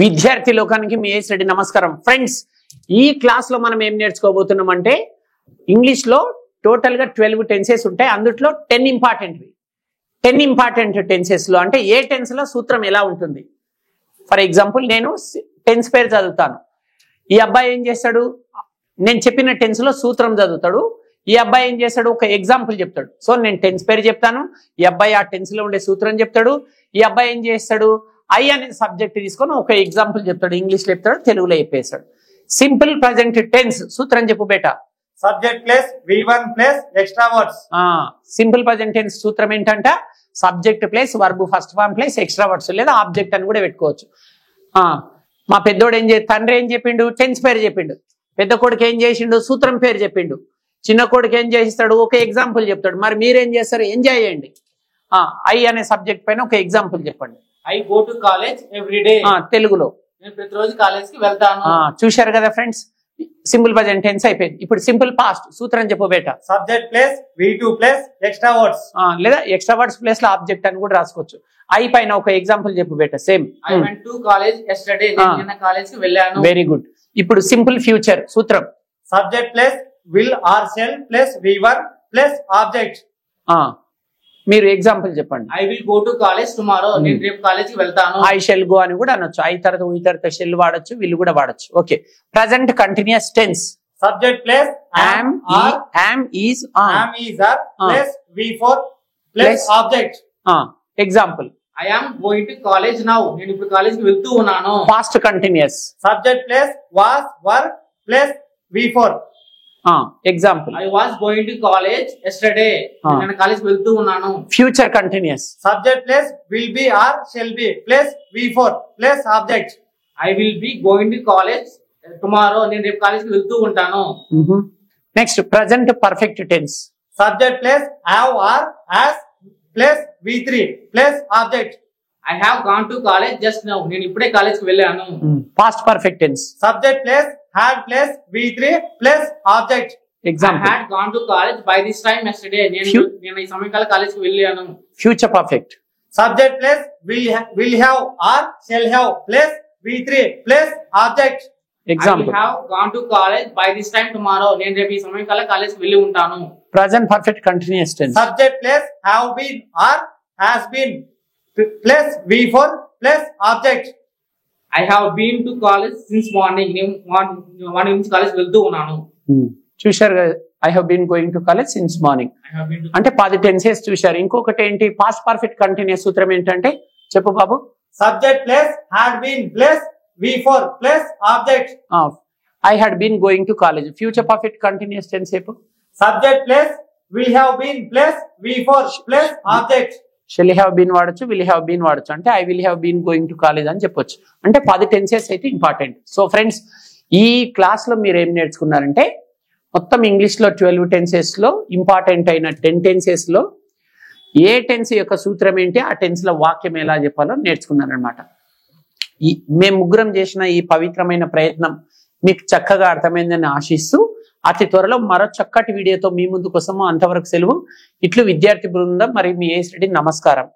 విద్యార్థి లోకానికి మీ ఏస్ రెడ్డి నమస్కారం. ఫ్రెండ్స్, ఈ క్లాస్ లో మనం ఏం నేర్చుకోబోతున్నాం అంటే ఇంగ్లీష్ లో టోటల్ గా 12 టెన్సెస్ ఉంటాయి. అందుట్లో 10 ఇంపార్టెంట్వి. 10 ఇంపార్టెంట్ టెన్సెస్ లో అంటే ఏ టెన్స్ లో సూత్రం ఎలా ఉంటుంది. ఫర్ ఎగ్జాంపుల్, నేను టెన్స్ పేరు చదువుతాను. ఈ అబ్బాయి ఏం చేస్తాడు, నేను చెప్పిన టెన్స్ లో సూత్రం చదువుతాడు. ఈ అబ్బాయి ఏం చేస్తాడు, ఒక ఎగ్జాంపుల్ చెప్తాడు. సో నేను టెన్స్ పేరు చెప్తాను, ఈ అబ్బాయి ఆ టెన్స్ లో ఉండే సూత్రం చెప్తాడు. ఈ అబ్బాయి ఏం చేస్తాడు, ఐ అనే సబ్జెక్ట్ తీసుకొని ఒక ఎగ్జాంపుల్ చెప్తాడు, ఇంగ్లీష్ లో చెప్తాడు, తెలుగులో చెప్పేస్తాడు. సింపుల్ ప్రజెంట్ టెన్స్ సూత్రం చెప్పు బేటా. Subject plus V1 plus extra words. Simple present tense సూత్రం ఏంటంట, subject plus verb first form plus extra words లేదా ఆబ్జెక్ట్ అని కూడా పెట్టుకోవచ్చు. మా పెద్దోడు తండ్రి ఏం చెప్పిండు, టెన్స్ పేరు చెప్పిండు. పెద్ద కొడుకు ఏం చేసిండు, సూత్రం పేరు చెప్పిండు. చిన్న కొడుకు ఏం చేస్తాడు, ఒక ఎగ్జాంపుల్ చెప్తాడు. మరి మీరేం చేస్తారు, ఎంజాయ్ చేయండి. ఐ అనే సబ్జెక్ట్ పైన ఒక ఎగ్జాంపుల్ చెప్పండి. I go to college every day. తెలుగులో నేను ప్రతిరోజు కాలేజ్ కి వెళ్తాను. చూశారు కదా ఫ్రెండ్స్, సింపుల్ ప్రజెంట్ టెన్స్ అయిపోయింది. ఇప్పుడు సింపుల్ పాస్ట్ సూత్రం చెప్పు బేటా. Subject plus V2 plus extra words. లేదా ఎక్స్ట్రా వర్డ్స్ ప్లేస్ లో ఆబ్జెక్ట్ అని కూడా రాసుకోవచ్చు. ఐ పైన ఒక ఎగ్జాంపుల్ చెప్పు బేటా. Same I went to college yesterday. నేను నిన్న కాలేజ్ కి వెళ్ళాను. Very good. ఇప్పుడు సింపుల్ ఫ్యూచర్ సూత్రం subject plus will or shall plus V1 plus object. మీరు ఎగ్జాంపుల్ చెప్పండి. I will go to college tomorrow. నేను రేపు కాలేజ్ కి వెళ్తాను. ఐ షెల్ గో అని కూడా అనొచ్చు. ఐ తర్వాత ఈ తర్వాత షెల్ వాడచ్చు, విల్ కూడా వాడచ్చు. Okay. Present continuous tense subject plus am is am is are plus V4 plus object. Example I am going to college now. నేను ఇప్పుడు కాలేజ్ కి వెళ్తూ ఉన్నాను. Past continuous subject plus was were plus V4. Example I was going to college yesterday. నేను college కి వెళ్తూ ఉన్నాను. Future continuous subject plus will be or shall be plus V4 plus object. I will be going to college tomorrow. నేను రేపు college కి వెళ్తూ ఉంటాను. Next present perfect tense subject plus have are has plus V3 plus object. I have gone to college just now. నేను ఇప్పుడే college కి వెళ్ళాను. Past perfect tense subject plus had plus V3 plus object. Example I had gone to college by this time yesterday. నేను ఈ సమయంలో college కి వెళ్ళాను. Future perfect subject plus will have or shall have plus V3 plus object. Example I have gone to college by this time tomorrow. నేను రేపు ఈ సమయంలో college కి వెళ్ళి ఉంటాను. Present perfect continuous tense subject plus have been or has been plus V4 plus object. I have been to college since morning. నేను morning నుంచి college వెళ్తూ ఉన్నాను. చూశారు కదా, I have been going to college since morning అంటే 10 tenses చూశారు. ఇంకొకటి ఏంటి, పాస్ట్ పర్ఫెక్ట్ కంటిన్యూస్ సూత్రం ఏంటంటే చెప్పు బాబు. Subject plus had been plus V4 plus object. I had been going to college. Future perfect continuous tense చెప్పు. Subject plus will have been plus V4 plus object. Shall have been వాడచ్చు, will have been వాడచ్చు. అంటే I will have been going to college అని చెప్పొచ్చు. అంటే 10 tenses అయితే important. So friends, ఈ class లో మీరు ఏం నేర్చుకున్నారంటే మొత్తం ఇంగ్లీష్ లో 12 టెన్సెస్ లో ఇంపార్టెంట్ అయిన 10 టెన్సెస్ లో ఏ టెన్స్ యొక్క సూత్రం ఏంటి, ఆ టెన్స్ లో వాక్యం ఎలా చెప్పాలో నేర్చుకున్నారనమాట. మేము ముగ్గురం చేసిన ఈ పవిత్రమైన ప్రయత్నం మీకు చక్కగా అర్థమైందని ఆశిస్తూ అతి త్వరలో మరో చక్కటి వీడియోతో మీ ముందు కోసము. అంతవరకు సెలవు. ఇట్లు విద్యార్థి బృందం మరియు మీ ఏస్ రెడ్డి. నమస్కారం.